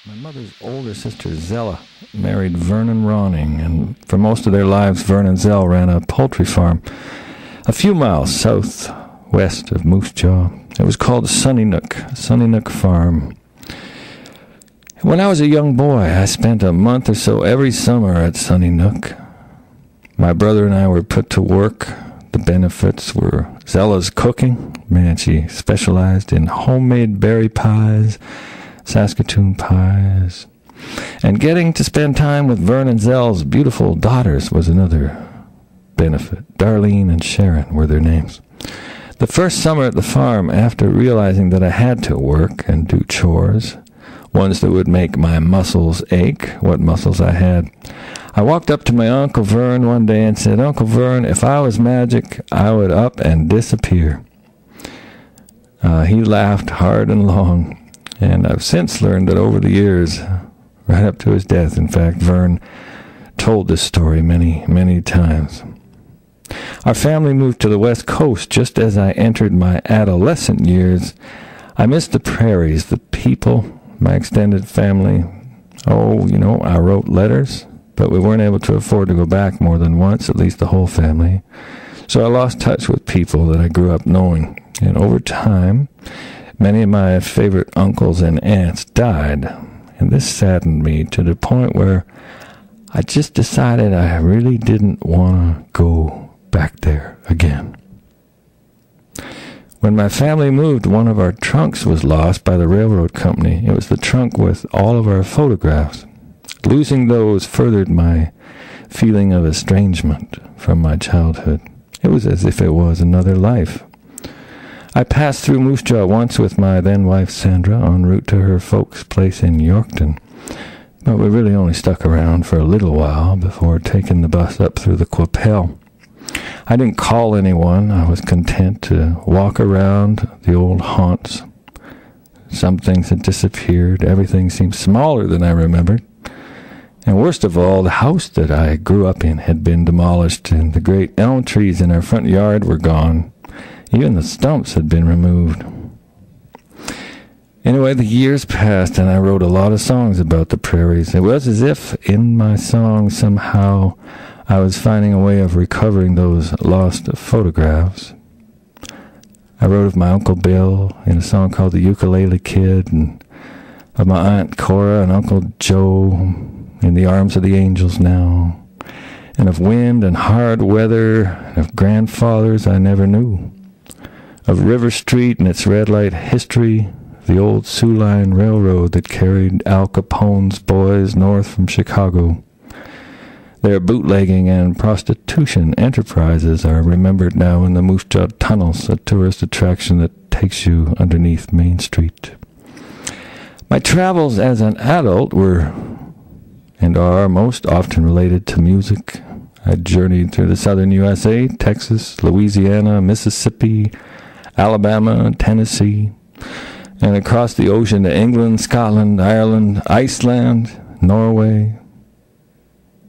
My mother's older sister, Zella, married Vernon Ronning, and for most of their lives, Vern and Zell ran a poultry farm a few miles southwest of Moose Jaw. It was called Sunny Nook Farm. When I was a young boy, I spent a month or so every summer at Sunny Nook. My brother and I were put to work. The benefits were Zella's cooking. Man, she specialized in homemade berry pies, Saskatchewan pies. And getting to spend time with Vern and Zell's beautiful daughters was another benefit. Darlene and Sharon were their names. The first summer at the farm, after realizing that I had to work and do chores, ones that would make my muscles ache, what muscles I had, I walked up to my Uncle Vern one day and said, "Uncle Vern, if I was magic, I would up and disappear." He laughed hard and long, and I've since learned that over the years, right up to his death, in fact, Vern told this story many, many times. Our family moved to the West Coast just as I entered my adolescent years. I missed the prairies, the people, my extended family. Oh, I wrote letters, but we weren't able to afford to go back more than once, at least the whole family. So I lost touch with people that I grew up knowing. And over time, many of my favorite uncles and aunts died. And this saddened me to the point where I just decided I really didn't want to go back there again. When my family moved, one of our trunks was lost by the railroad company. It was the trunk with all of our photographs. Losing those furthered my feeling of estrangement from my childhood. It was as if it was another life. I passed through Moose Jaw once with my then-wife Sandra en route to her folks' place in Yorkton, but we really only stuck around for a little while before taking the bus up through the Qu'Appelle. I didn't call anyone. I was content to walk around the old haunts. Some things had disappeared. Everything seemed smaller than I remembered. And worst of all, the house that I grew up in had been demolished, and the great elm trees in our front yard were gone. Even the stumps had been removed. Anyway, the years passed, and I wrote a lot of songs about the prairies. It was as if in my songs somehow I was finding a way of recovering those lost photographs. I wrote of my Uncle Bill in a song called The Ukulele Kid, and of my Aunt Cora and Uncle Joe in the arms of the angels now, and of wind and hard weather, and of grandfathers I never knew, of River Street and its red light history, the old Sioux Line Railroad that carried Al Capone's boys north from Chicago. Their bootlegging and prostitution enterprises are remembered now in the Moose Jaw Tunnels, a tourist attraction that takes you underneath Main Street. My travels as an adult were and are most often related to music. I journeyed through the southern USA, Texas, Louisiana, Mississippi, Alabama, Tennessee, and across the ocean to England, Scotland, Ireland, Iceland, Norway,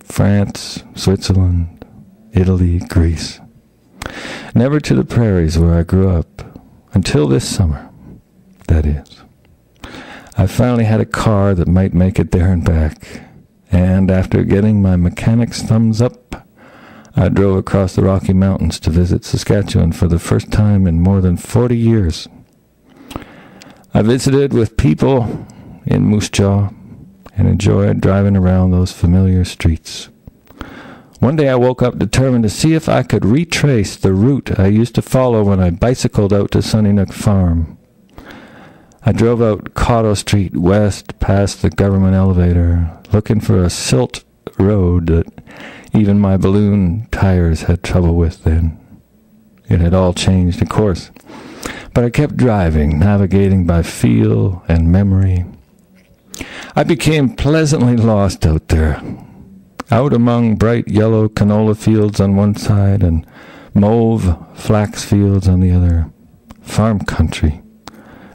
France, Switzerland, Italy, Greece. Never to the prairies where I grew up, until this summer, that is. I finally had a car that might make it there and back. And after getting my mechanic's thumbs up, I drove across the Rocky Mountains to visit Saskatchewan for the first time in more than 40 years. I visited with people in Moose Jaw and enjoyed driving around those familiar streets. One day I woke up determined to see if I could retrace the route I used to follow when I bicycled out to Sunny Nook Farm. I drove out Cotto Street west past the government elevator, looking for a silt road that even my balloon tires had trouble with then. It had all changed, of course. But I kept driving, navigating by feel and memory. I became pleasantly lost out there, out among bright yellow canola fields on one side and mauve flax fields on the other. Farm country.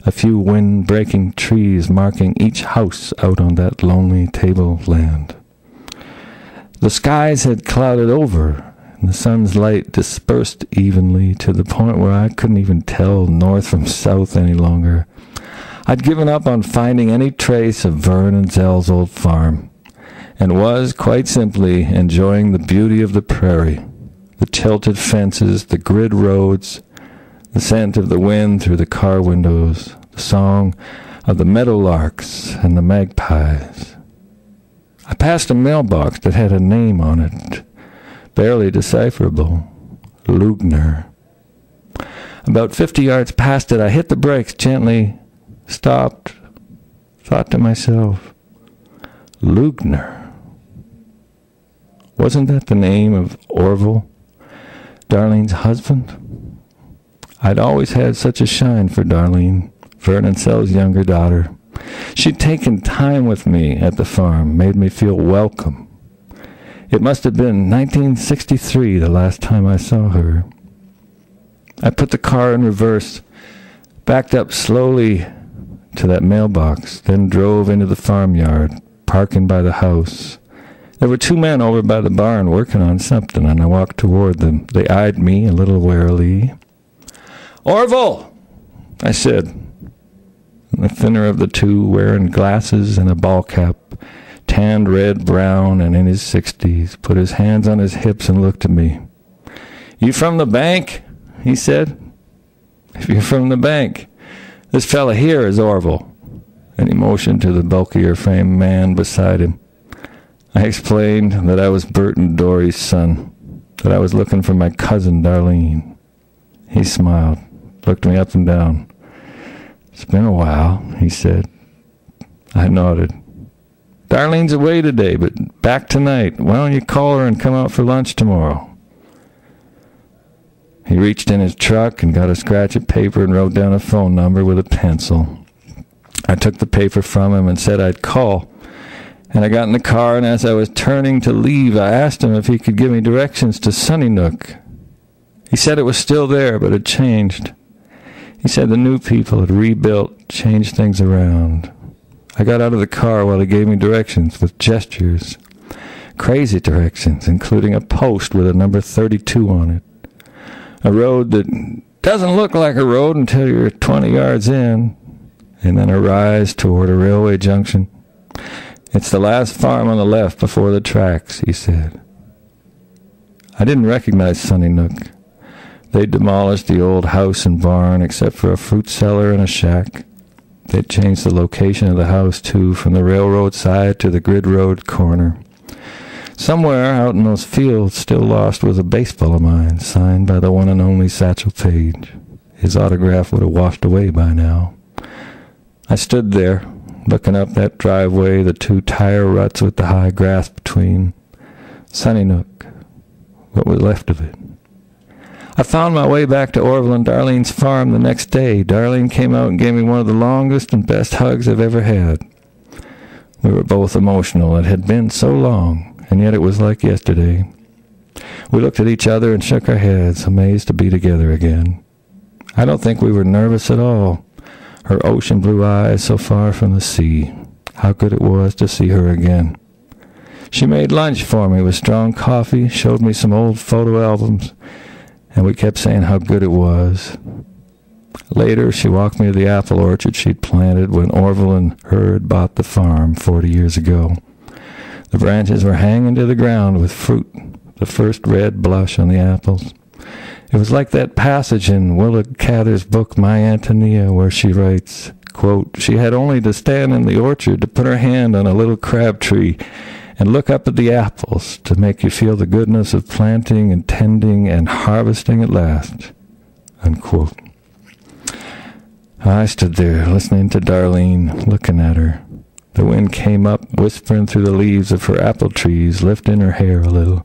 A few wind-breaking trees marking each house out on that lonely tableland. The skies had clouded over, and the sun's light dispersed evenly to the point where I couldn't even tell north from south any longer. I'd given up on finding any trace of Vern and Zell's old farm, and was, quite simply, enjoying the beauty of the prairie, the tilted fences, the grid roads, the scent of the wind through the car windows, the song of the meadowlarks and the magpies. I passed a mailbox that had a name on it, barely decipherable, Lugner. About 50 yards past it, I hit the brakes gently, stopped, thought to myself, Lugner. Wasn't that the name of Orville, Darlene's husband? I'd always had such a shine for Darlene, Vernon Sell's younger daughter. She'd taken time with me at the farm, made me feel welcome. It must have been 1963 the last time I saw her. I put the car in reverse, backed up slowly to that mailbox, then drove into the farmyard, parking by the house. There were 2 men over by the barn working on something, and I walked toward them. They eyed me a little warily. "Orville!" I said. The thinner of the 2, wearing glasses and a ball cap, tanned red, brown, and in his 60s, put his hands on his hips and looked at me. "You from the bank?" he said. "If you're from the bank, this fella here is Orville." And he motioned to the bulkier framed man beside him. I explained that I was Bert and Dory's son, that I was looking for my cousin Darlene. He smiled, looked me up and down. "It's been a while," he said. I nodded. "Darlene's away today, but back tonight. Why don't you call her and come out for lunch tomorrow?" He reached in his truck and got a scratch of paper and wrote down a phone number with a pencil. I took the paper from him and said I'd call. And I got in the car, and as I was turning to leave, I asked him if he could give me directions to Sunny Nook. He said it was still there, but had changed. He said the new people had rebuilt, changed things around. I got out of the car while he gave me directions with gestures. Crazy directions, including a post with a number 32 on it. A road that doesn't look like a road until you're 20 yards in, and then a rise toward a railway junction. "It's the last farm on the left before the tracks," he said. I didn't recognize Sunny Nook. They'd demolished the old house and barn except for a fruit cellar and a shack. They'd changed the location of the house, too, from the railroad side to the grid road corner. Somewhere out in those fields, still lost, was a baseball of mine, signed by the one and only Satchel Paige. His autograph would have washed away by now. I stood there, looking up that driveway, the 2 tire ruts with the high grass between. Sunny Nook, what was left of it. I found my way back to Orville and Darlene's farm the next day. Darlene came out and gave me one of the longest and best hugs I've ever had. We were both emotional. It had been so long, and yet it was like yesterday. We looked at each other and shook our heads, amazed to be together again. I don't think we were nervous at all. Her ocean blue eyes so far from the sea. How good it was to see her again. She made lunch for me with strong coffee, showed me some old photo albums, and we kept saying how good it was. Later, she walked me to the apple orchard she'd planted when Orville and her had bought the farm 40 years ago. The branches were hanging to the ground with fruit, the first red blush on the apples. It was like that passage in Willa Cather's book, My Antonia, where she writes, quote, "She had only to stand in the orchard to put her hand on a little crab tree and look up at the apples to make you feel the goodness of planting and tending and harvesting at last," unquote. I stood there listening to Darlene, looking at her. The wind came up, whispering through the leaves of her apple trees, lifting her hair a little.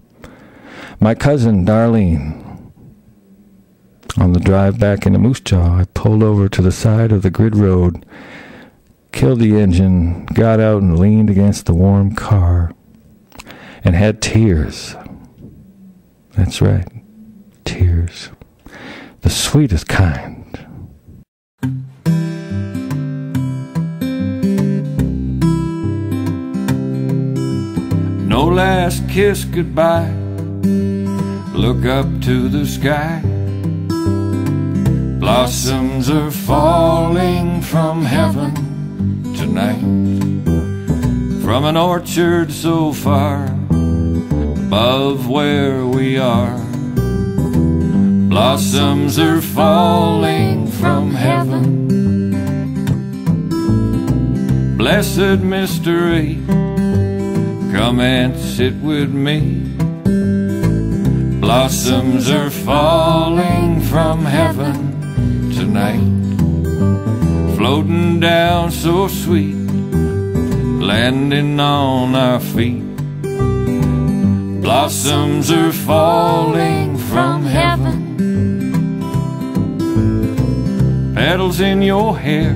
My cousin, Darlene. On the drive back into Moose Jaw, I pulled over to the side of the grid road, killed the engine, got out and leaned against the warm car, and had tears. That's right, tears. The sweetest kind. No last kiss goodbye. Look up to the sky. Blossoms are falling from heaven tonight, from an orchard so far above where we are. Blossoms are falling from heaven. Blessed mystery, come and sit with me. Blossoms are falling from heaven tonight, floating down so sweet, landing on our feet. Blossoms are falling from heaven. Petals in your hair,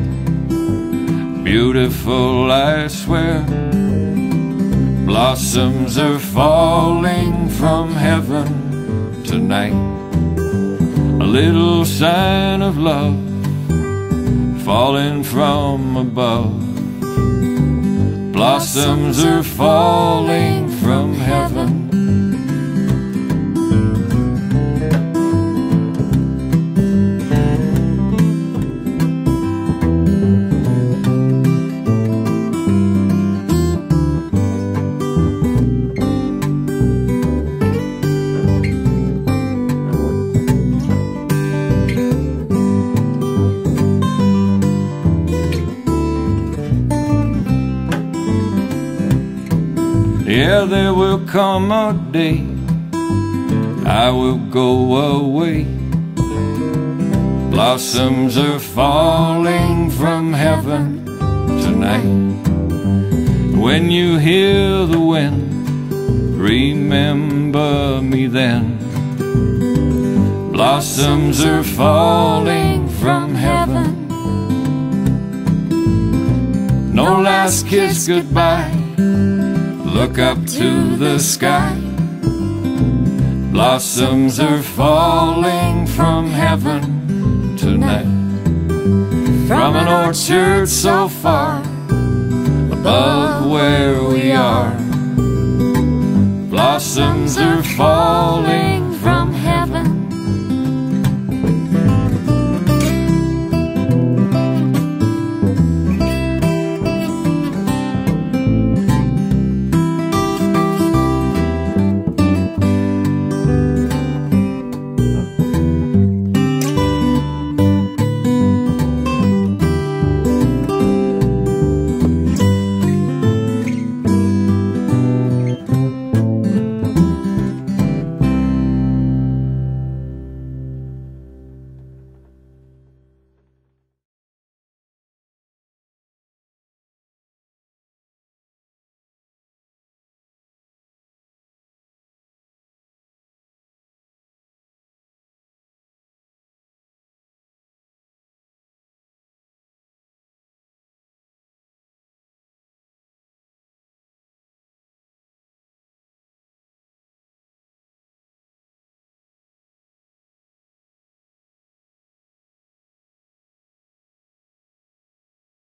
beautiful I swear. Blossoms are falling from heaven tonight, a little sign of love falling from above. Blossoms are falling from heaven. Yeah, there will come a day I will go away. Blossoms are falling from heaven tonight. When you hear the wind, remember me then. Blossoms are falling from heaven. No last kiss goodbye, look up to the sky. Blossoms are falling from heaven tonight, from an orchard so far above where we are. Blossoms are falling